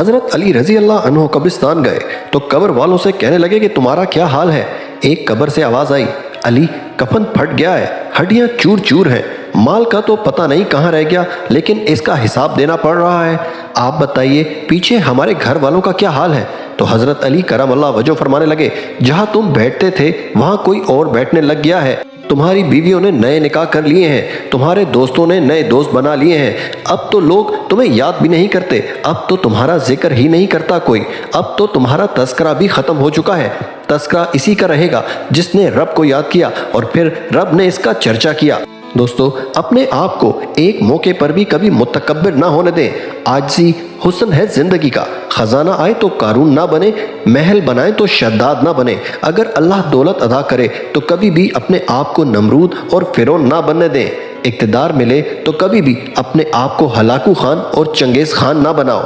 हजरत अली रजी अल्लाह अन्हो कब्रिस्तान गए तो कब्र वालों से कहने लगे कि तुम्हारा क्या हाल है। एक कब्र से आवाज आई, अली कफन फट गया है, हड्डियां चूर चूर हैं, माल का तो पता नहीं कहाँ रह गया, लेकिन इसका हिसाब देना पड़ रहा है। आप बताइए पीछे हमारे घर वालों का क्या हाल है। तो हजरत अली करम अल्लाह वजह फरमाने लगे, जहाँ तुम बैठते थे वहाँ कोई और बैठने लग गया है। तुम्हारी बीवियों ने नए निकाह कर लिए हैं, तुम्हारे दोस्तों ने नए दोस्त बना लिए हैं। अब तो लोग तुम्हें याद भी नहीं करते, अब तो तुम्हारा जिक्र ही नहीं करता कोई, अब तो तुम्हारा तस्करा भी खत्म हो चुका है। तस्करा इसी का रहेगा जिसने रब को याद किया और फिर रब ने इसका चर्चा किया। दोस्तों, अपने आप को एक मौके पर भी कभी मुतकब्बिर ना होने दें। आजिज़ी हुस्न है जिंदगी का, खजाना आए तो कारून ना बने, महल बनाए तो शद्दाद ना बने। अगर अल्लाह दौलत अदा करे तो कभी भी अपने आप को नमरूद और फिरौन ना बनने दें। इक़्तिदार मिले तो कभी भी अपने आप को हलाकू खान और चंगेज़ खान ना बनाओ।